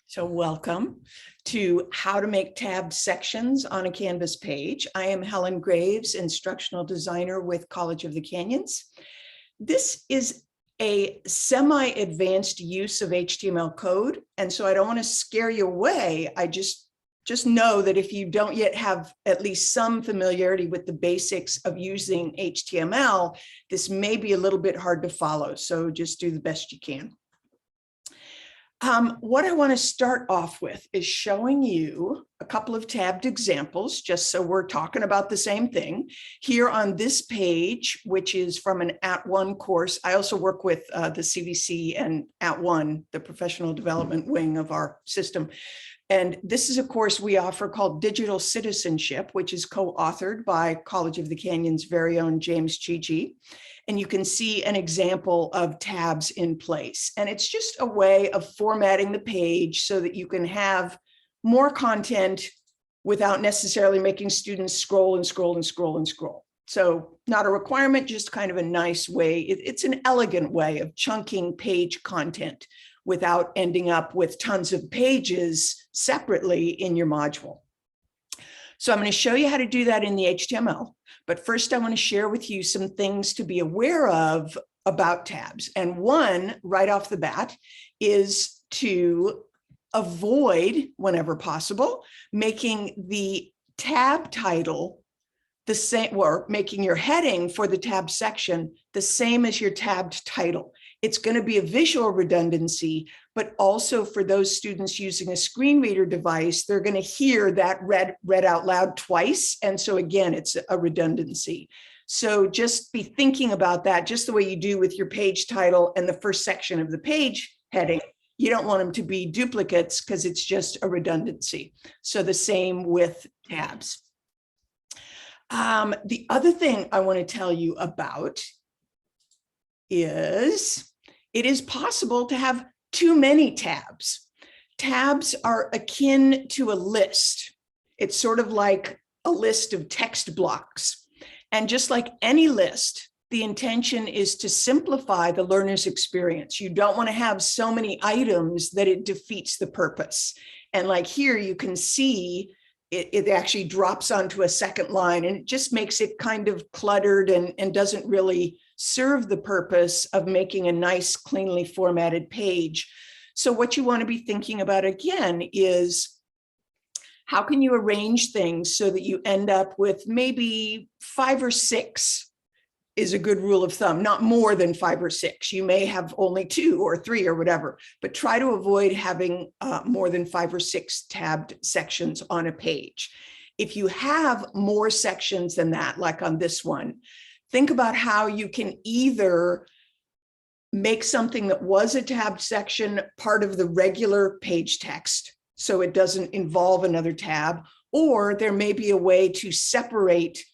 So welcome to How to Make Tabbed Sections on a Canvas Page. I am Helen Graves, instructional designer with College of the Canyons. This is a semi-advanced use of HTML code, and so I don't want to scare you away. I just know that if you don't yet have at least some familiarity with the basics of using HTML, this may be a little bit hard to follow, so just do the best you can. What I want to start off with is showing you a couple of tabbed examples, just so we're talking about the same thing. Here on this page, which is from an @ONE course, I also work with the CVC and @ONE, the professional development wing of our system. And this is a course we offer called Digital Citizenship, which is co-authored by College of the Canyons' very own James Chi-Chi. And you can see an example of tabs in place. And it's just a way of formatting the page so that you can have more content without necessarily making students scroll and scroll and scroll and scroll. So not a requirement, just kind of a nice way. It's an elegant way of chunking page content without ending up with tons of pages separately in your module. So I'm going to show you how to do that in the HTML. But first, I want to share with you some things to be aware of about tabs. And one, right off the bat, is to avoid, whenever possible, making the tab title the same, or making your heading for the tab section the same as your tabbed title. It's going to be a visual redundancy, but also for those students using a screen reader device, they're going to hear that read out loud twice. And so again, it's a redundancy. So just be thinking about that, just the way you do with your page title and the first section of the page heading. You don't want them to be duplicates because it's just a redundancy. So the same with tabs. The other thing I want to tell you about is it is possible to have too many tabs. Tabs are akin to a list. It's sort of like a list of text blocks. And just like any list, the intention is to simplify the learner's experience. You don't want to have so many items that it defeats the purpose. And like here, you can see it actually drops onto a second line, and it just makes it kind of cluttered and doesn't really serve the purpose of making a nice, cleanly formatted page. So what you want to be thinking about again is how can you arrange things so that you end up with maybe 5 or 6 is a good rule of thumb, not more than 5 or 6. You may have only 2 or 3 or whatever, but try to avoid having more than 5 or 6 tabbed sections on a page. If you have more sections than that, like on this one, think about how you can either make something that was a tabbed section part of the regular page text, so it doesn't involve another tab, or there may be a way to separate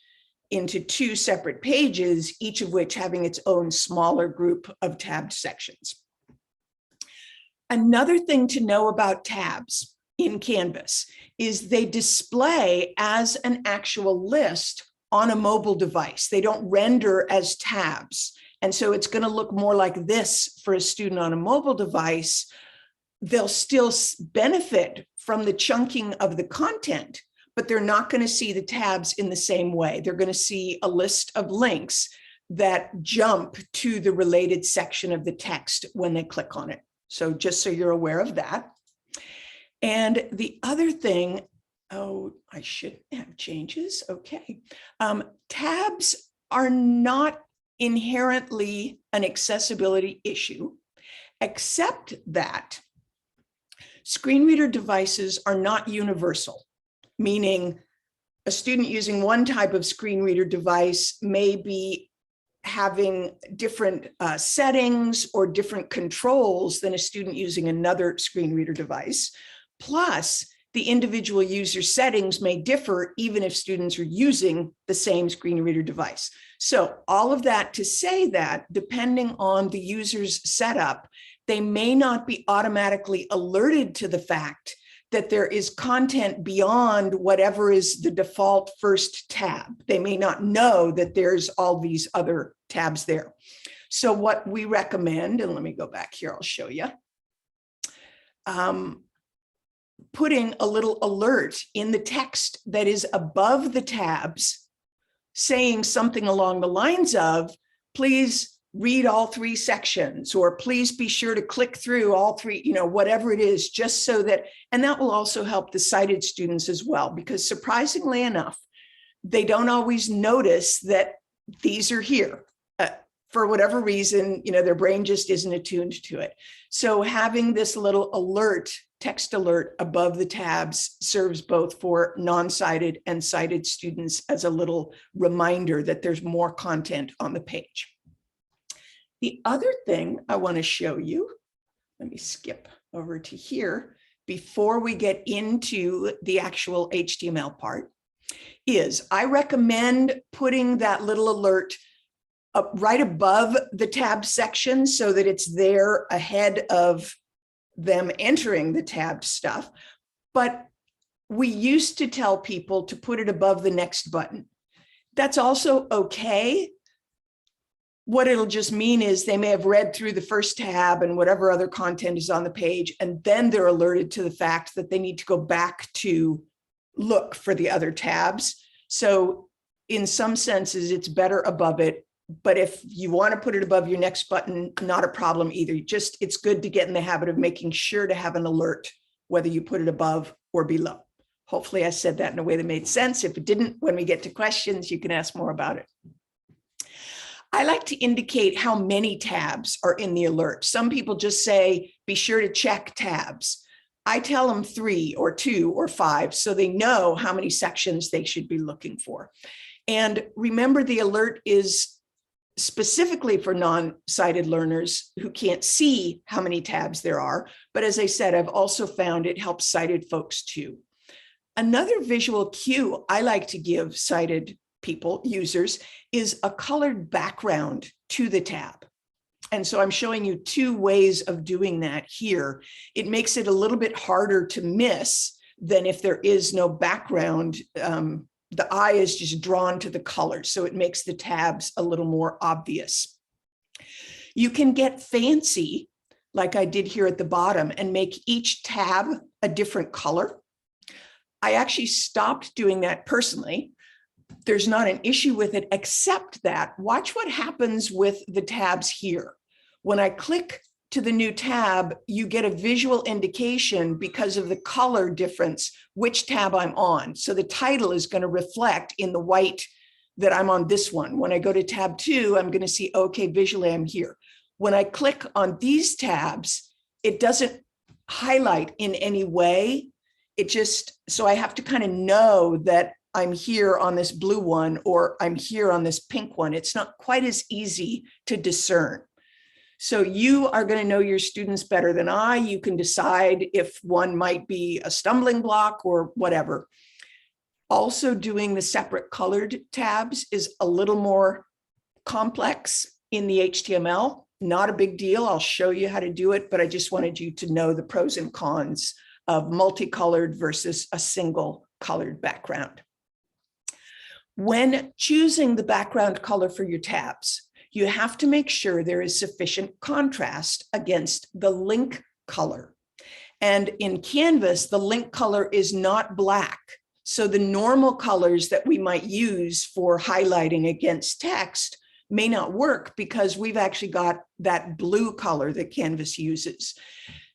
into 2 separate pages, each of which having its own smaller group of tabbed sections. Another thing to know about tabs in Canvas is they display as an actual list on a mobile device. They don't render as tabs. And so it's going to look more like this for a student on a mobile device. They'll still benefit from the chunking of the content, but they're not going to see the tabs in the same way. They're going to see a list of links that jump to the related section of the text when they click on it. So just so you're aware of that. And the other thing, oh, I should have changes. Okay. Tabs are not inherently an accessibility issue, except that screen reader devices are not universal. Meaning a student using one type of screen reader device may be having different settings or different controls than a student using another screen reader device. Plus, the individual user settings may differ even if students are using the same screen reader device. So all of that to say that depending on the user's setup, they may not be automatically alerted to the fact that there is content beyond whatever is the default first tab. They may not know that there's all these other tabs there. So what we recommend, and let me go back here, I'll show you. putting a little alert in the text that is above the tabs, saying something along the lines of, please read all 3 sections, or please be sure to click through all 3, whatever it is, just so that, and that will also help the sighted students as well, because surprisingly enough, they don't always notice that these are here. For whatever reason, their brain just isn't attuned to it. So having this little alert, text alert above the tabs, serves both for non-sighted and sighted students as a little reminder that there's more content on the page. The other thing I want to show you, let me skip over to here before we get into the actual HTML part, is I recommend putting that little alert up right above the tab section so that it's there ahead of them entering the tabbed stuff. But we used to tell people to put it above the next button. That's also okay. What it'll just mean is they may have read through the first tab and whatever other content is on the page, and then they're alerted to the fact that they need to go back to look for the other tabs. So in some senses, it's better above it. But if you want to put it above your next button, not a problem either. It's good to get in the habit of making sure to have an alert, whether you put it above or below. Hopefully I said that in a way that made sense. If it didn't, when we get to questions, you can ask more about it. I like to indicate how many tabs are in the alert. Some people just say, be sure to check tabs. I tell them 3 or 2 or 5, so they know how many sections they should be looking for. And remember, the alert is specifically for non-sighted learners who can't see how many tabs there are. But as I said, I've also found it helps sighted folks too. Another visual cue I like to give sighted people, users, is a colored background to the tab. And so I'm showing you 2 ways of doing that here. It makes it a little bit harder to miss than if there is no background. The eye is just drawn to the colors, so it makes the tabs a little more obvious. You can get fancy, like I did here at the bottom, and make each tab a different color. I actually stopped doing that personally. There's not an issue with it, except that watch what happens with the tabs here. When I click to the new tab, you get a visual indication because of the color difference, which tab I'm on. So the title is going to reflect in the white that I'm on this one. When I go to tab 2, I'm going to see, okay, visually I'm here. When I click on these tabs, it doesn't highlight in any way. So I have to kind of know that I'm here on this blue one, or I'm here on this pink one. It's not quite as easy to discern. So you are going to know your students better than I. You can decide if one might be a stumbling block or whatever. Also, doing the separate colored tabs is a little more complex in the HTML. Not a big deal. I'll show you how to do it, but I just wanted you to know the pros and cons of multicolored versus a single colored background. When choosing the background color for your tabs, you have to make sure there is sufficient contrast against the link color. And in Canvas, the link color is not black. So the normal colors that we might use for highlighting against text may not work because we've actually got that blue color that Canvas uses.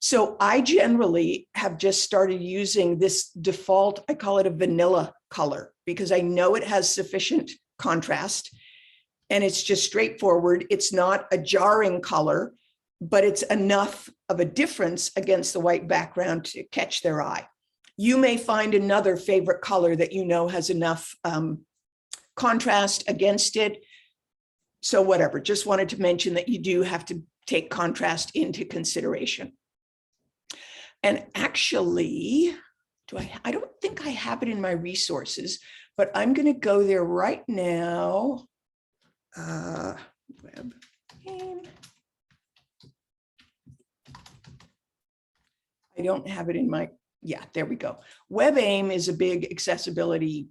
So I generally have just started using this default, I call it a vanilla color, because I know it has sufficient contrast. And it's just straightforward. It's not a jarring color, but it's enough of a difference against the white background to catch their eye. You may find another favorite color that you know has enough contrast against it. So whatever, just wanted to mention that you do have to take contrast into consideration. And actually, I don't think I have it in my resources, but I'm going to go there right now. Web aim. I don't have it in my, yeah, there we go. WebAIM is a big accessibility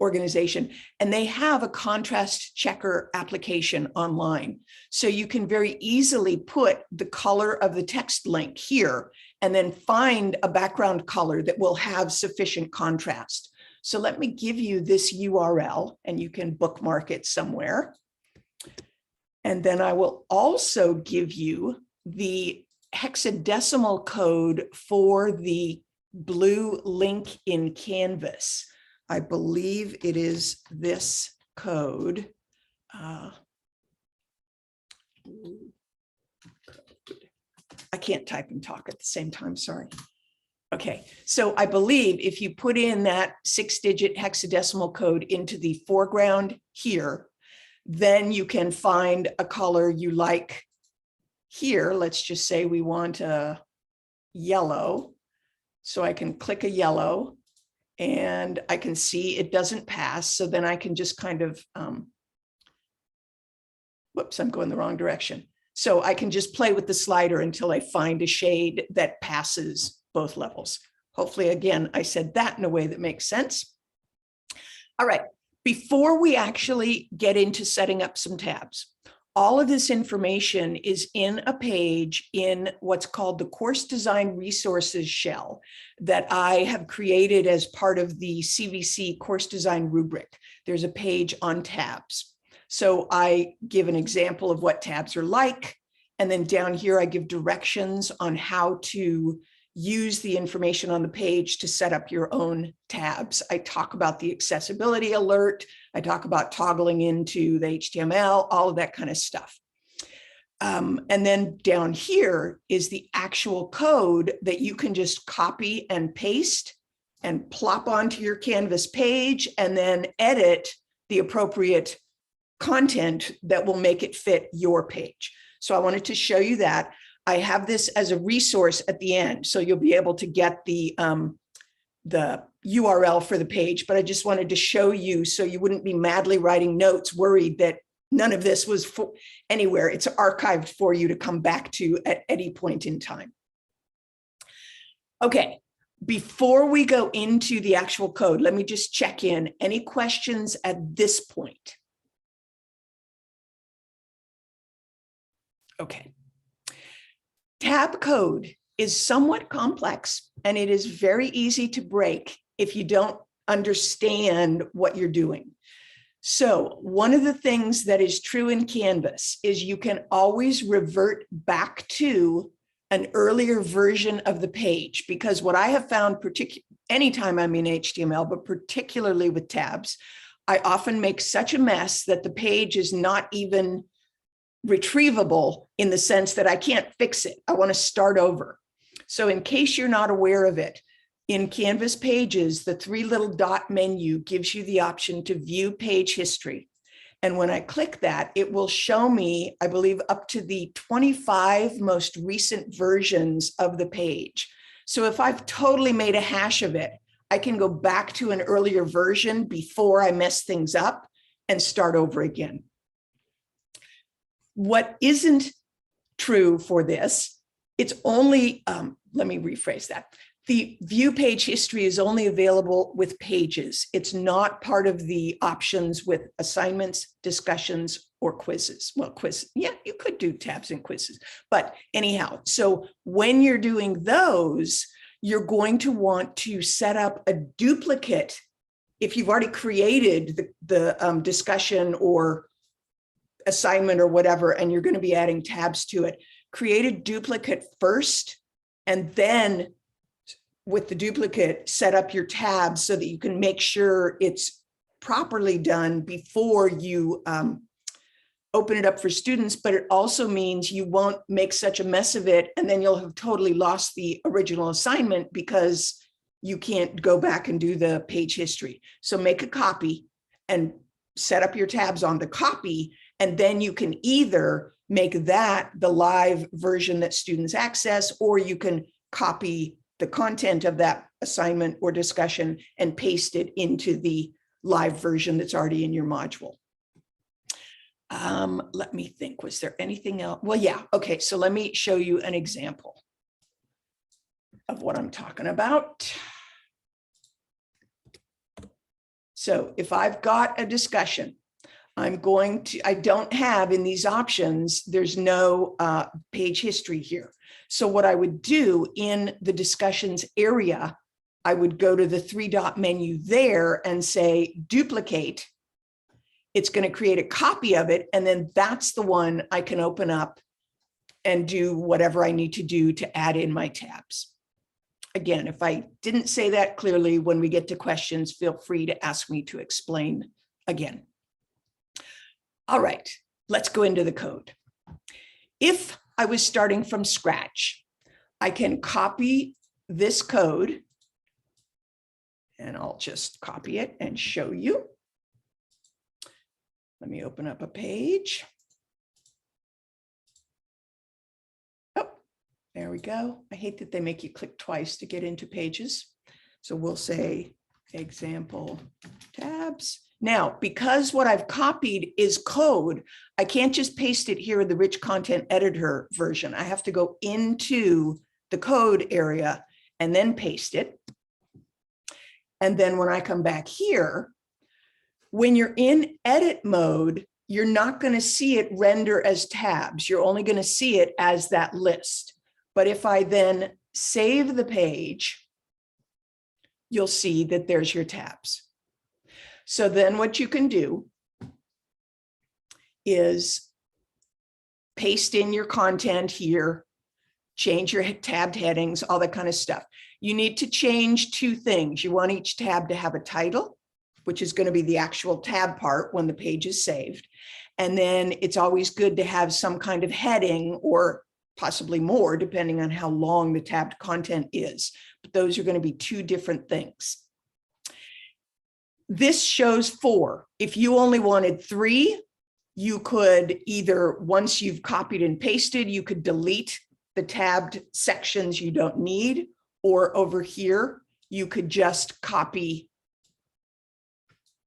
organization, and they have a contrast checker application online. So you can very easily put the color of the text link here and then find a background color that will have sufficient contrast. So let me give you this URL and you can bookmark it somewhere. And then I will also give you the hexadecimal code for the blue link in Canvas. I believe it is this code. I can't type and talk at the same time, sorry. Okay, so I believe if you put in that 6-digit hexadecimal code into the foreground here, then you can find a color you like here. Let's just say we want a yellow. So I can click a yellow and I can see it doesn't pass. So then I can just kind of, whoops, I'm going the wrong direction. So I can just play with the slider until I find a shade that passes both levels. Hopefully, again, I said that in a way that makes sense. All right, before we actually get into setting up some tabs, all of this information is in a page in what's called the Course Design Resources shell that I have created as part of the CVC Course Design rubric. There's a page on tabs. So I give an example of what tabs are like, and then down here I give directions on how to use the information on the page to set up your own tabs. I talk about the accessibility alert. I talk about toggling into the HTML, all of that kind of stuff. And then down here is the actual code that you can just copy and paste and plop onto your Canvas page and then edit the appropriate content that will make it fit your page. So I wanted to show you that. I have this as a resource at the end, so you'll be able to get the URL for the page, but I just wanted to show you so you wouldn't be madly writing notes, worried that none of this was anywhere. It's archived for you to come back to at any point in time. Okay, before we go into the actual code, let me just check in. Any questions at this point? Okay. Tab code is somewhat complex and it is very easy to break if you don't understand what you're doing. So one of the things that is true in Canvas is you can always revert back to an earlier version of the page, because what I have found, anytime I'm in HTML, but particularly with tabs, I often make such a mess that the page is not even retrievable in the sense that I can't fix it. I want to start over. So in case you're not aware of it, in Canvas Pages, the 3 little dot menu gives you the option to view page history. And when I click that, it will show me, I believe, up to the 25 most recent versions of the page. So if I've totally made a hash of it, I can go back to an earlier version before I mess things up and start over again. What isn't true for this, it's only, let me rephrase that. The view page history is only available with pages. It's not part of the options with assignments, discussions, or quizzes. Well, quiz, yeah, you could do tabs and quizzes, but anyhow, so when you're doing those, you're going to want to set up a duplicate. If you've already created the discussion or assignment or whatever, and you're going to be adding tabs to it, create a duplicate first, and then with the duplicate, set up your tabs so that you can make sure it's properly done before you open it up for students. But it also means you won't make such a mess of it, and then you'll have totally lost the original assignment because you can't go back and do the page history. So make a copy and set up your tabs on the copy, and then you can either make that the live version that students access, or you can copy the content of that assignment or discussion and paste it into the live version that's already in your module. Let me think, was there anything else? Well, yeah, okay, so let me show you an example of what I'm talking about. So if I've got a discussion, I don't have in these options, there's no page history here. So what I would do in the discussions area, I would go to the 3-dot menu there and say duplicate. It's going to create a copy of it. And then that's the one I can open up and do whatever I need to do to add in my tabs. Again, if I didn't say that clearly, when we get to questions, feel free to ask me to explain again. All right, let's go into the code. If I was starting from scratch, I can copy this code, and I'll just copy it and show you. Let me open up a page. Oh, there we go. I hate that they make you click twice to get into pages. So we'll say example tabs. Now, because what I've copied is code, I can't just paste it here in the rich content editor version. I have to go into the code area and then paste it. And then when I come back here, when you're in edit mode, you're not going to see it render as tabs. You're only going to see it as that list. But if I then save the page, you'll see that there's your tabs. So then what you can do is paste in your content here, change your tabbed headings, all that kind of stuff. You need to change 2 things. You want each tab to have a title, which is going to be the actual tab part when the page is saved. And then it's always good to have some kind of heading, or possibly more, depending on how long the tabbed content is. But those are going to be 2 different things. This shows 4. If you only wanted 3, you could either, once you've copied and pasted, you could delete the tabbed sections you don't need, or over here, you could just copy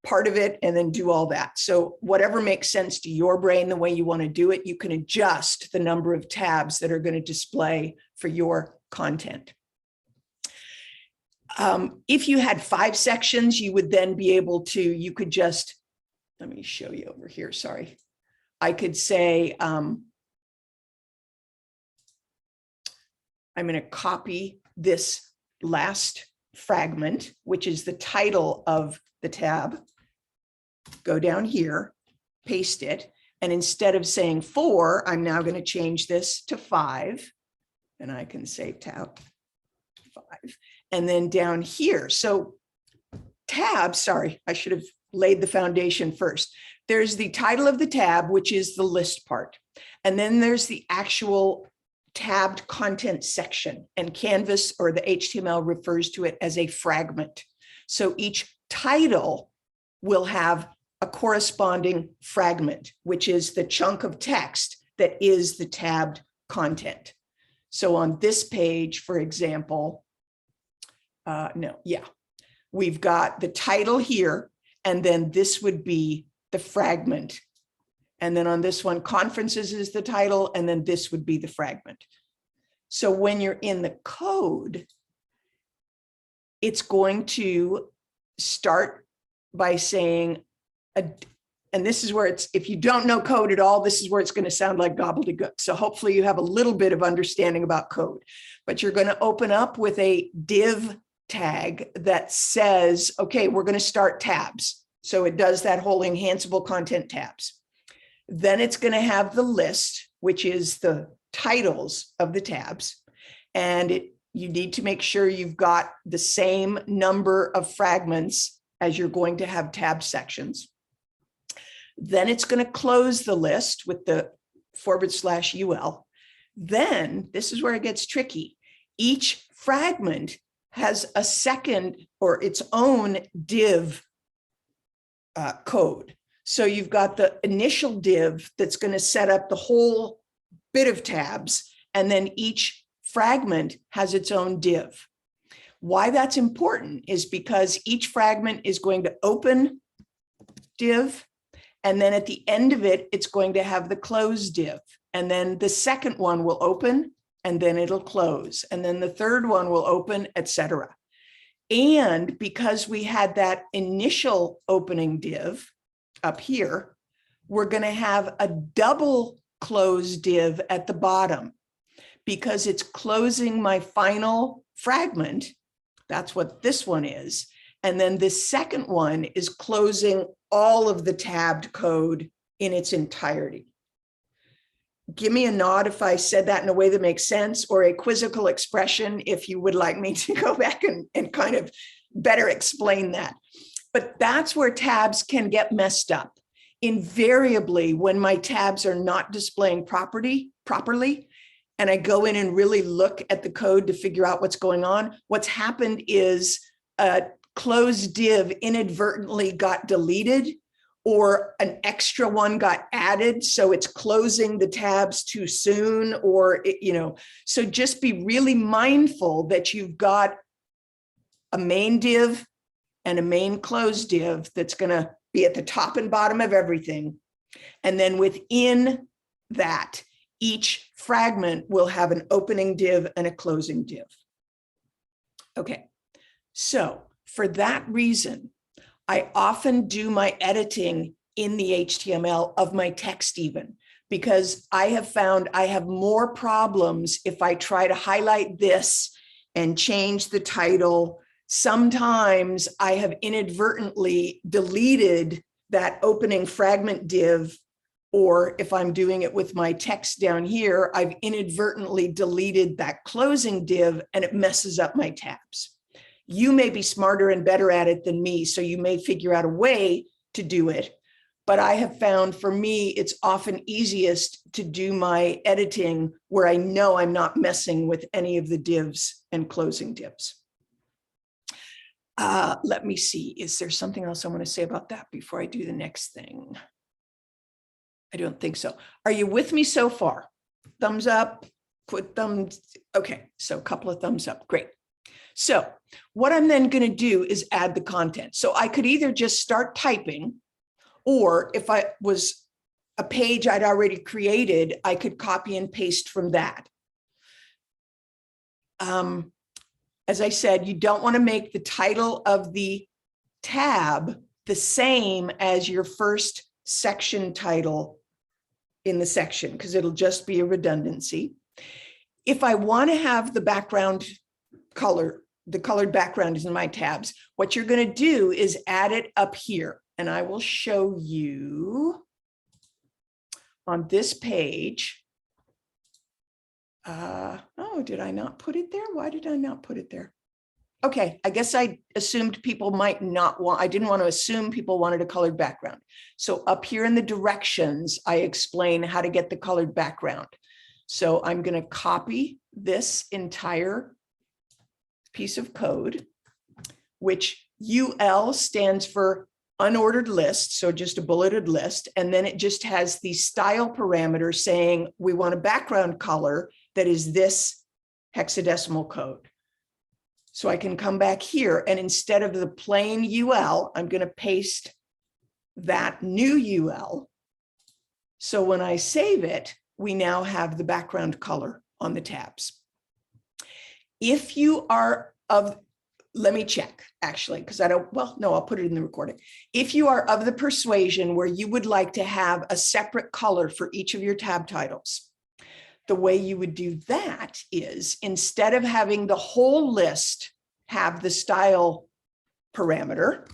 part of it and then do all that. So whatever makes sense to your brain, the way you want to do it, you can adjust the number of tabs that are going to display for your content. If you had 5 sections, you would then be able to, you could just, let me show you over here, sorry. I could say, I'm going to copy this last fragment, which is the title of the tab, go down here, paste it, and instead of saying 4, I'm now going to change this to 5, and I can say tab 5. And then down here, so tab, sorry, I should have laid the foundation first. There's the title of the tab, which is the list part. And then there's the actual tabbed content section, and Canvas or the HTML refers to it as a fragment. So each title will have a corresponding fragment, which is the chunk of text that is the tabbed content. So on this page, for example, we've got the title here, and then this would be the fragment. And then on this one, conferences is the title, and then this would be the fragment. So when you're in the code, it's going to start by saying, and this is where it's, if you don't know code at all, this is where it's going to sound like gobbledygook. So hopefully you have a little bit of understanding about code, but you're going to open up with a div tag that says, okay, we're going to start tabs. So it does that whole enhanceable content tabs. Then it's going to have the list, which is the titles of the tabs. And you need to make sure you've got the same number of fragments as you're going to have tab sections. Then it's going to close the list with the /UL. Then this is where it gets tricky. Each fragment has a second or its own div code. So you've got the initial div that's going to set up the whole bit of tabs, and then each fragment has its own div. Why that's important is because each fragment is going to open div, and then at the end of it, it's going to have the close div. And then the second one will open, and then it'll close. And then the third one will open, etc. And because we had that initial opening div up here, we're going to have a double close div at the bottom because it's closing my final fragment. That's what this one is. And then this second one is closing all of the tabbed code in its entirety. Give me a nod if I said that in a way that makes sense, or a quizzical expression if you would like me to go back and kind of better explain that. But that's where tabs can get messed up. Invariably, when my tabs are not displaying properly, and I go in and really look at the code to figure out what's going on, what's happened is a closed div inadvertently got deleted, or an extra one got added, so it's closing the tabs too soon, or, so just be really mindful that you've got a main div and a main close div that's going to be at the top and bottom of everything. And then within that, each fragment will have an opening div and a closing div. Okay, so for that reason, I often do my editing in the HTML of my text even, because I have found I have more problems if I try to highlight this and change the title. Sometimes I have inadvertently deleted that opening fragment div, or if I'm doing it with my text down here, I've inadvertently deleted that closing div and it messes up my tabs. You may be smarter and better at it than me, so you may figure out a way to do it. But I have found for me, it's often easiest to do my editing where I know I'm not messing with any of the divs and closing divs. Let me see. Is there something else I want to say about that before I do the next thing? I don't think so. Are you with me so far? Thumbs up, put thumbs. Okay, so a couple of thumbs up. Great. So what I'm then going to do is add the content. So I could either just start typing, or if I was a page I'd already created, I could copy and paste from that. As I said, you don't want to make the title of the tab the same as your first section title in the section, because it'll just be a redundancy. If I want to have the background color, the colored background is in my tabs, what you're going to do is add it up here. And I will show you on this page. Oh, did I not put it there? Why did I not put it there? Okay, I guess I assumed people might not want, I didn't want to assume people wanted a colored background. So up here in the directions, I explain how to get the colored background. So I'm going to copy this entire piece of code, which UL stands for unordered list, so just a bulleted list. And then it just has the style parameter saying we want a background color that is this hexadecimal code. So I can come back here, and instead of the plain UL, I'm going to paste that new UL. So when I save it, we now have the background color on the tabs. If you are of, let me check actually, because I don't, well, no, I'll put it in the recording. If you are of the persuasion where you would like to have a separate color for each of your tab titles, the way you would do that is, instead of having the whole list have the style parameter,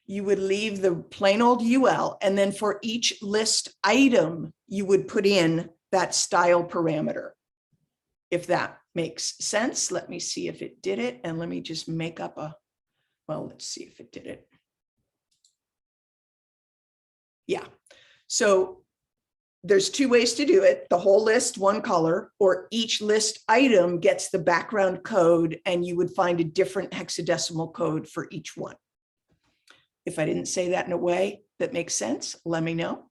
you would leave the plain old UL, and then for each list item, you would put in that style parameter. If that makes sense, let me see if it did it, and let me just make up a, well, let's see if it did it. Yeah, so there's two ways to do it: the whole list, one color, or each list item gets the background code, and you would find a different hexadecimal code for each one. If I didn't say that in a way that makes sense, let me know.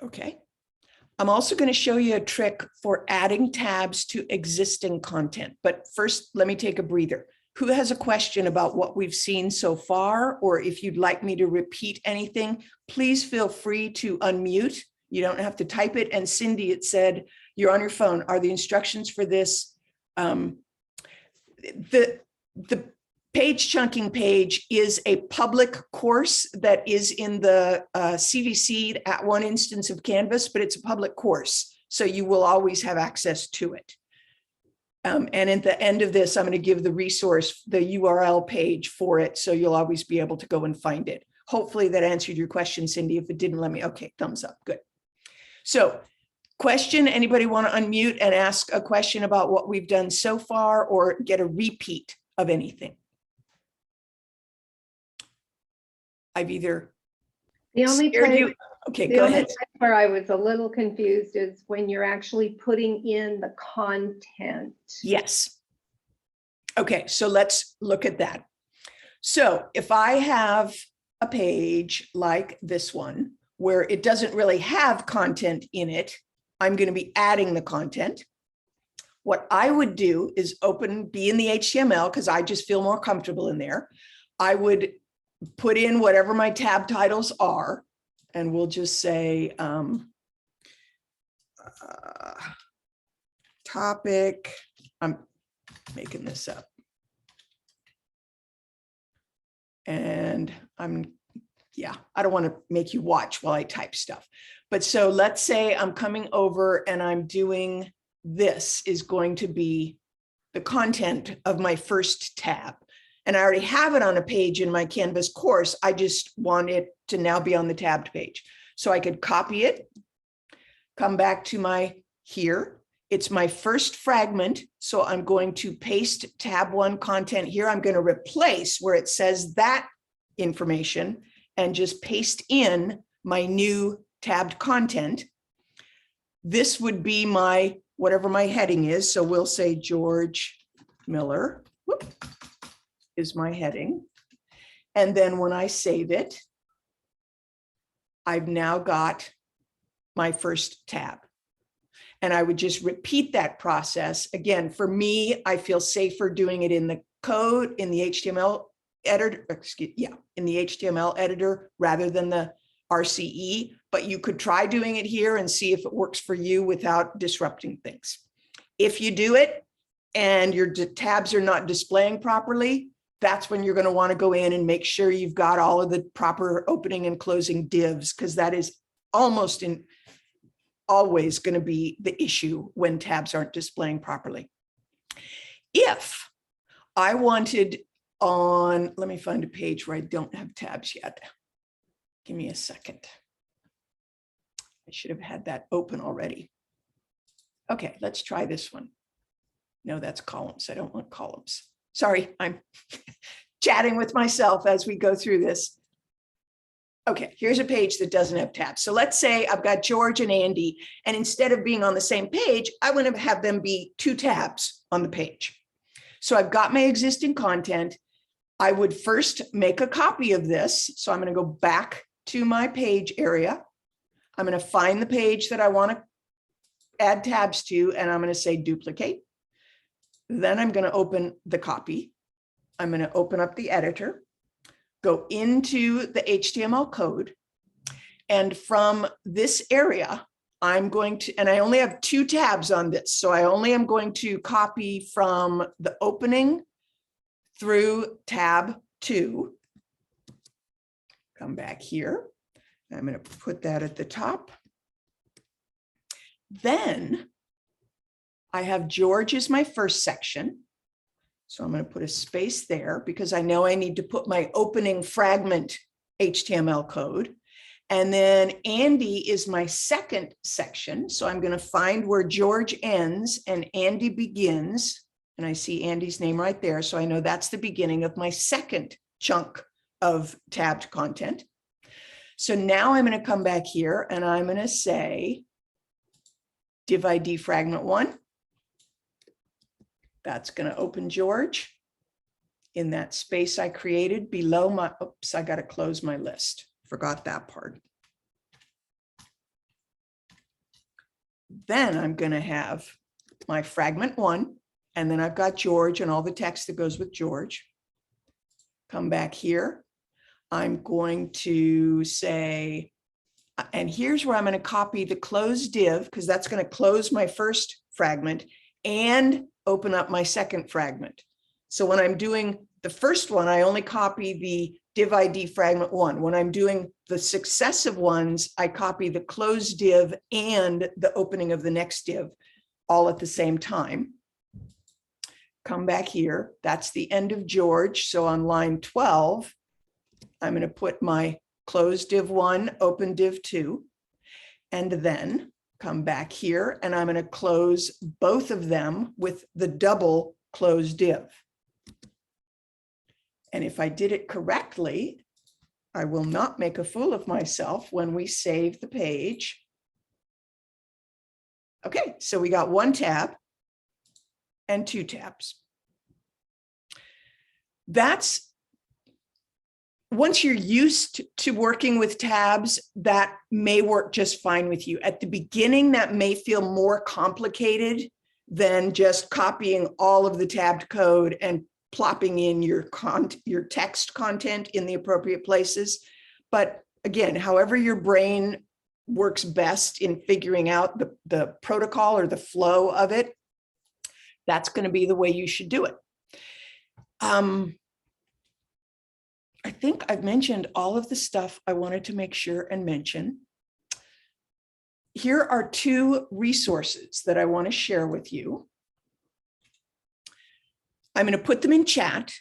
Okay. I'm also going to show you a trick for adding tabs to existing content. But first, let me take a breather. Who has a question about what we've seen so far? Or if you'd like me to repeat anything, please feel free to unmute. You don't have to type it. And Cindy, it said, you're on your phone. Are the instructions for this the page chunking page is a public course that is in the CVC at one instance of Canvas, but it's a public course. So you will always have access to it. And at the end of this, I'm going to give the resource, the URL page for it. So you'll always be able to go and find it. Hopefully that answered your question, Cindy. If it didn't, let me, okay, thumbs up, good. So question, anybody want to unmute and ask a question about what we've done so far or get a repeat of anything? I've either The only scared place, you. Okay, the go only ahead. place where I was a little confused is when you're actually putting in the content. Yes. Okay, so let's look at that. So if I have a page like this one, where it doesn't really have content in it, I'm going to be adding the content. What I would do is be in the HTML because I just feel more comfortable in there. I would put in whatever my tab titles are, and we'll just say topic. I'm making this up. And I don't want to make you watch while I type stuff. But so let's say I'm coming over and I'm doing, this is going to be the content of my first tab. And I already have it on a page in my Canvas course. I just want it to now be on the tabbed page. So I could copy it, come back to my here. It's my first fragment. So I'm going to paste tab 1 content here. I'm going to replace where it says that information and just paste in my new tabbed content. This would be my, whatever my heading is. So we'll say George Miller is my heading. And then when I save it, I've now got my first tab. And I would just repeat that process. Again, for me, I feel safer doing it in the code, in the HTML editor, in the HTML editor rather than the RCE, but you could try doing it here and see if it works for you without disrupting things. If you do it and your tabs are not displaying properly, that's when you're going to want to go in and make sure you've got all of the proper opening and closing divs, because that is almost always going to be the issue when tabs aren't displaying properly. If I wanted on, let me find a page where I don't have tabs yet. Give me a second. I should have had that open already. Okay, let's try this one. No, that's columns. I don't want columns. Sorry, I'm chatting with myself as we go through this. Okay, here's a page that doesn't have tabs. So let's say I've got George and Andy, and instead of being on the same page, I want to have them be 2 tabs on the page. So I've got my existing content. I would first make a copy of this. So I'm going to go back to my page area. I'm going to find the page that I want to add tabs to, and I'm going to say duplicate. Then I'm going to open the copy. I'm going to open up the editor, go into the HTML code. And from this area, I'm going to, and I only have 2 tabs on this. So I only am going to copy from the opening through tab 2. Come back here. I'm going to put that at the top. Then I have George as my first section. So I'm going to put a space there because I know I need to put my opening fragment HTML code. And then Andy is my second section. So I'm going to find where George ends and Andy begins. And I see Andy's name right there. So I know that's the beginning of my second chunk of tabbed content. So now I'm going to come back here and I'm going to say div ID fragment 1. That's going to open George in that space I created below my, oops, I got to close my list. Forgot that part. Then I'm going to have my fragment 1, and then I've got George and all the text that goes with George. Come back here. I'm going to say, and here's where I'm going to copy the close div, because that's going to close my first fragment and open up my second fragment. So when I'm doing the first one, I only copy the div ID fragment 1. When I'm doing the successive ones, I copy the closed div and the opening of the next div all at the same time. Come back here. That's the end of George. So on line 12, I'm going to put my close div 1, open div 2, and then come back here and I'm going to close both of them with the double close div. And if I did it correctly, I will not make a fool of myself when we save the page. Okay, so we got 1 tab and 2 tabs. That's once you're used to working with tabs, that may work just fine with you. At the beginning, that may feel more complicated than just copying all of the tabbed code and plopping in your text content in the appropriate places. But again, however your brain works best in figuring out the protocol or the flow of it, that's going to be the way you should do it. I think I've mentioned all of the stuff I wanted to make sure and mention. Here are 2 resources that I want to share with you. I'm going to put them in chat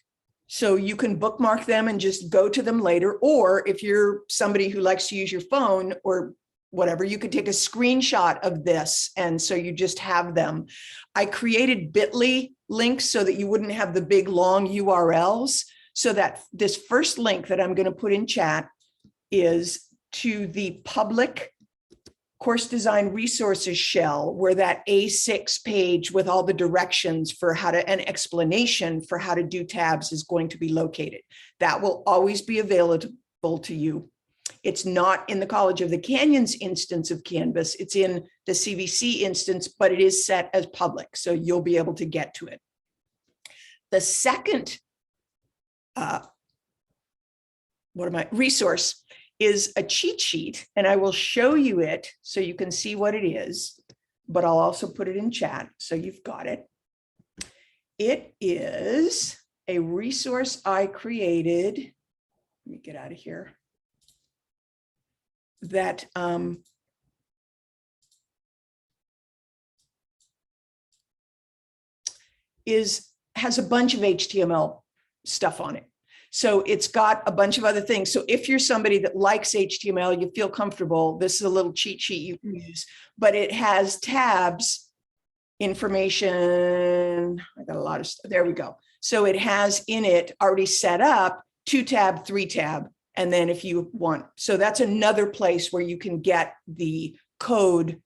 so you can bookmark them and just go to them later. Or if you're somebody who likes to use your phone or whatever, you could take a screenshot of this. And so you just have them. I created bit.ly links so that you wouldn't have the big long URLs. So that this first link that I'm going to put in chat is to the public course design resources shell, where that A6 page with all the directions for how to, an explanation for how to do tabs is going to be located. That will always be available to you. It's not in the College of the Canyons instance of Canvas. It's in the CVC instance, but it is set as public. So you'll be able to get to it. The second resource is a cheat sheet, and I will show you it so you can see what it is, but I'll also put it in chat so you've got it. It is a resource I created. Let me get out of here. That has a bunch of HTML stuff on it. So it's got a bunch of other things. So if you're somebody that likes HTML, you feel comfortable, this is a little cheat sheet you can use, but it has tabs, information. I got a lot of stuff. There we go. So it has in it already set up 2 tab, 3 tab. And then if you want, so that's another place where you can get the code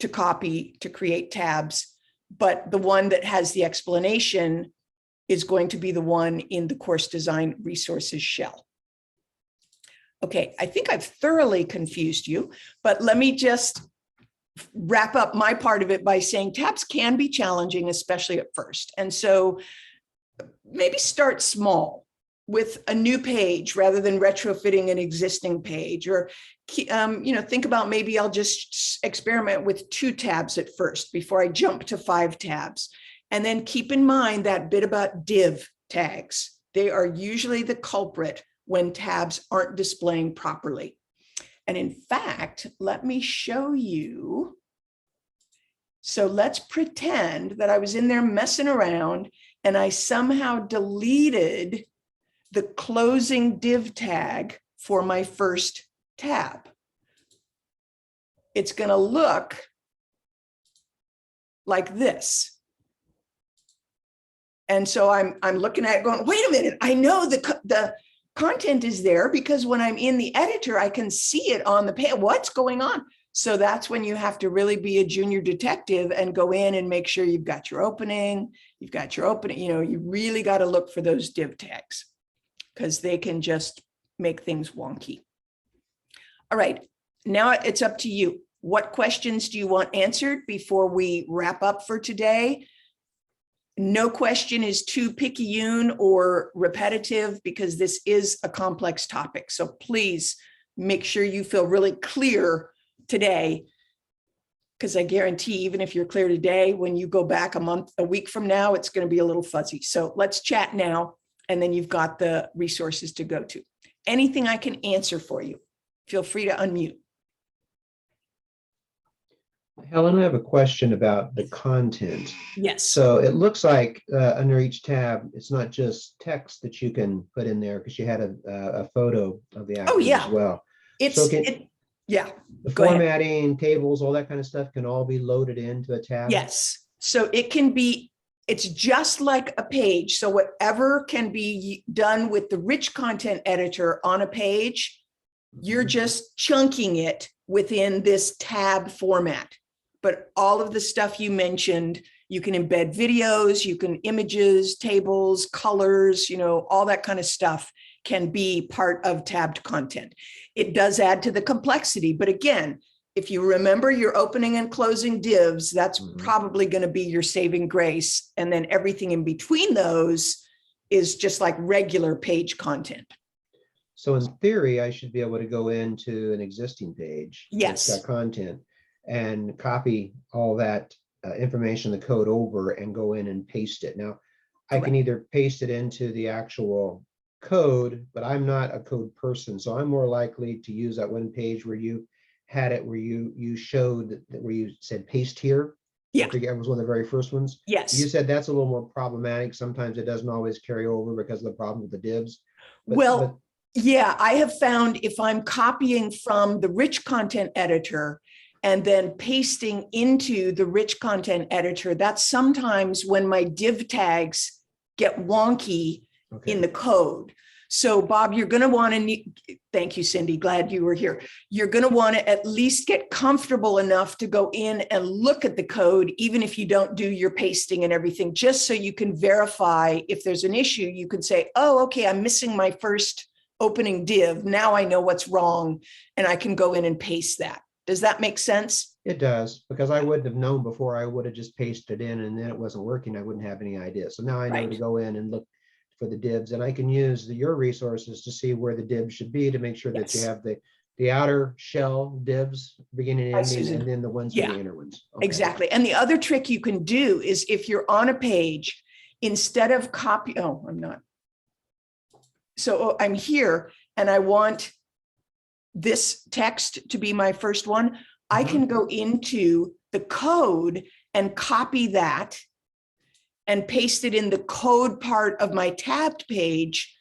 to copy to create tabs. But the one that has the explanation is going to be the one in the course design resources shell. Okay, I think I've thoroughly confused you, but let me just wrap up my part of it by saying tabs can be challenging, especially at first. And so maybe start small with a new page rather than retrofitting an existing page, or think about maybe I'll just experiment with 2 tabs at first before I jump to 5 tabs. And then keep in mind that bit about div tags. They are usually the culprit when tabs aren't displaying properly. And in fact, let me show you. So let's pretend that I was in there messing around and I somehow deleted the closing div tag for my first tab. It's going to look like this. And so I'm looking at it going, wait a minute, I know the content is there because when I'm in the editor, I can see it on the page. What's going on? So that's when you have to really be a junior detective and go in and make sure you've got your opening, you really got to look for those div tags because they can just make things wonky. All right, now it's up to you. What questions do you want answered before we wrap up for today? No question is too picayune or repetitive because this is a complex topic. So please make sure you feel really clear today Because I guarantee even if you're clear today, when you go back a week from now, it's going to be a little fuzzy. So let's chat now, and then you've got the resources to go to. Anything I can answer for you, feel free to unmute. Helen, I have a question about the content. Yes. So it looks like under each tab, it's not just text that you can put in there, because you had a photo of the actors yeah. as well. It's, So yeah. the Go ahead. formatting, tables, all that kind of stuff can all be loaded into a tab? Yes. So it can be, it's just like a page. So whatever can be done with the rich content editor on a page, you're just chunking it within this tab format. But all of the stuff you mentioned, you can embed videos, you can images, tables, colors, all that kind of stuff can be part of tabbed content. It does add to the complexity, but again, if you remember your opening and closing divs, that's probably going to be your saving grace. And then everything in between those is just like regular page content. So in theory, I should be able to go into an existing page. Yes. That's got content and copy all that information, the code over, and go in and paste it. Now, I can either paste it into the actual code, but I'm not a code person. So I'm more likely to use that one page where you had it, where you showed that, where you said paste here. Yeah. I forget, it was one of the very first ones. Yes. You said that's a little more problematic. Sometimes it doesn't always carry over because of the problem with the divs. Yeah, I have found if I'm copying from the rich content editor and then pasting into the rich content editor, that's sometimes when my div tags get wonky in the code. So Bob, you're going to want to, thank you, Cindy, glad you were here. You're going to want to at least get comfortable enough to go in and look at the code, even if you don't do your pasting and everything, just so you can verify if there's an issue. You can say, oh, okay, I'm missing my first opening div. Now I know what's wrong, and I can go in and paste that. Does that make sense? It does, because I wouldn't have known before. I would have just pasted in and then it wasn't working. I wouldn't have any idea. So now I know to go in and look for the divs, and I can use your resources to see where the divs should be, to make sure that you have the outer shell divs, beginning and ending, and then the ones for the inner ones. Exactly. And the other trick you can do is if you're on a page, instead of I'm not. So I'm here and I want this text to be my first one. I can go into the code and copy that and paste it in the code part of my tabbed page,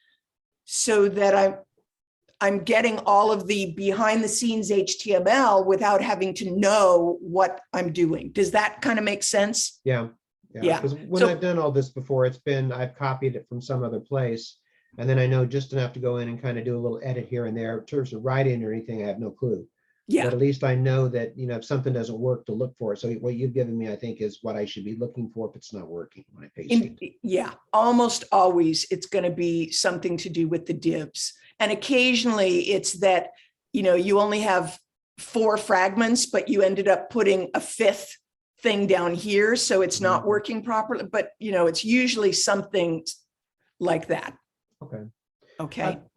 so that I'm getting all of the behind the scenes HTML without having to know what I'm doing. Does that kind of make sense? Yeah. Because when I've done all this before, I've copied it from some other place, and then I know just enough to go in and kind of do a little edit here and there. In terms of writing or anything, I have no clue. Yeah. But at least I know that, if something doesn't work, to look for it. So what you've given me, I think, is what I should be looking for if it's not working when I paste it. Yeah, almost always it's going to be something to do with the divs. And occasionally it's that, you only have 4 fragments, but you ended up putting a 5th thing down here. So it's not working properly, but it's usually something like that. Okay.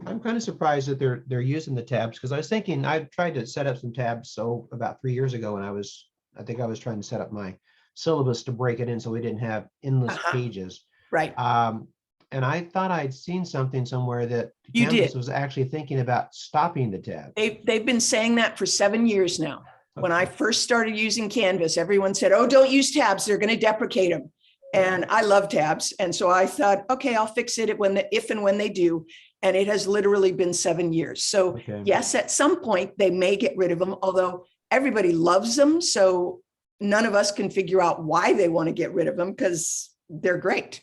I'm kind of surprised that they're using the tabs, because I was thinking, I tried to set up some tabs about 3 years ago, and I think I was trying to set up my syllabus to break it in so we didn't have endless pages. Right. And I thought I'd seen something somewhere that Canvas was actually thinking about stopping the tab. They've been saying that for 7 years now. When I first started using Canvas, everyone said, oh, don't use tabs, they're going to deprecate them. And I love tabs. And so I thought, okay, I'll fix it if and when they do. And it has literally been 7 years. So yes, at some point they may get rid of them, although everybody loves them. So none of us can figure out why they want to get rid of them, because they're great.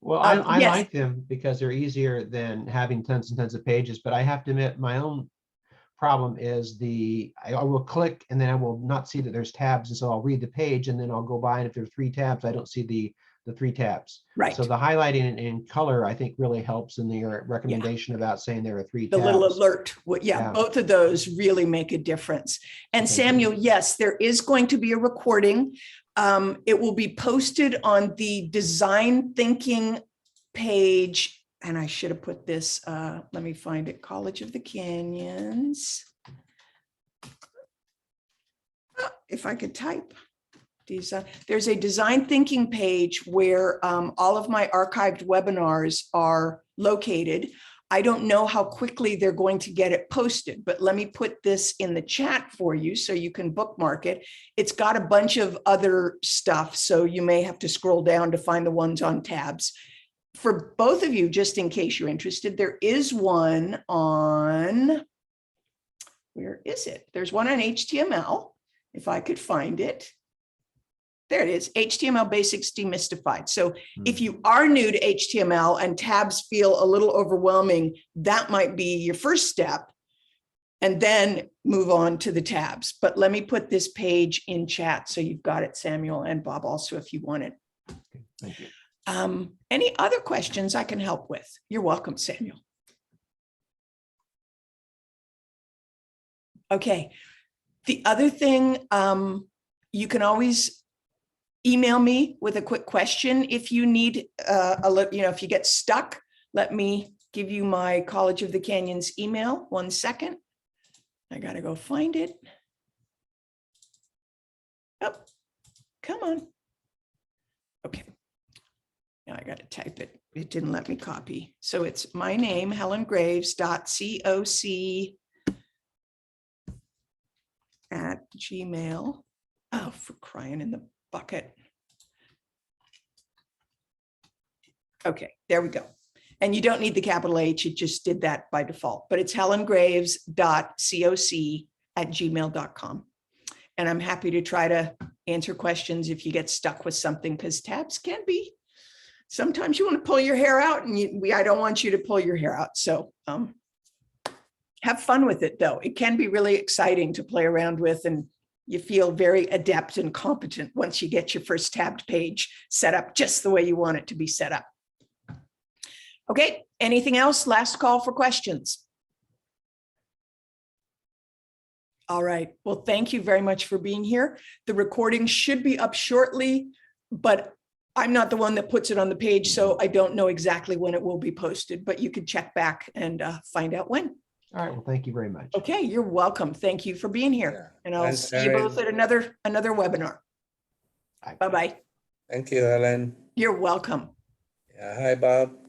Well, I like them because they're easier than having tons and tons of pages. But I have to admit, my own problem is I will click and then I will not see that there's tabs. And so I'll read the page and then I'll go by, and if there are 3 tabs, I don't see the 3 tabs. Right. So the highlighting in color, I think, really helps in the recommendation about saying there are 3 tabs. The little alert. Both of those really make a difference. And Samuel, yes, there is going to be a recording. It will be posted on the design thinking page. And I should have put this, let me find it, College of the Canyons. if I could type. There's a design thinking page where all of my archived webinars are located. I don't know how quickly they're going to get it posted, but let me put this in the chat for you so you can bookmark it. It's got a bunch of other stuff, so you may have to scroll down to find the ones on tabs. For both of you, just in case you're interested, there is one on, where is it? There's one on HTML, if I could find it. There it is, HTML Basics Demystified. So if you are new to HTML and tabs feel a little overwhelming, that might be your first step, and then move on to the tabs. But let me put this page in chat so you've got it, Samuel, and Bob also, if you want it. Thank you. Any other questions I can help with? You're welcome, Samuel. Okay. The other thing, you can always email me with a quick question if you need if you get stuck. Let me give you my College of the Canyons email. 1 second. I gotta go find it. Oh, come on. Okay. Now I got to type it. It didn't let me copy. So it's my name, helengraves.coc@gmail. Oh, for crying in the bucket. Okay, there we go. And you don't need the capital H, it just did that by default, but it's helengraves.coc@gmail.com. And I'm happy to try to answer questions if you get stuck with something, because tabs can be, sometimes you want to pull your hair out, and I don't want you to pull your hair out. So have fun with it though. It can be really exciting to play around with, and you feel very adept and competent once you get your first tabbed page set up just the way you want it to be set up. Okay, anything else? Last call for questions. All right, well, thank you very much for being here. The recording should be up shortly, but I'm not the one that puts it on the page, so I don't know exactly when it will be posted, but you can check back and find out when. All right, well, thank you very much. Okay, you're welcome. Thank you for being here. Yeah. And I'll Thanks, see you both at another webinar. Bye. Bye-bye. Thank you, Helen. You're welcome. Yeah, hi, Bob.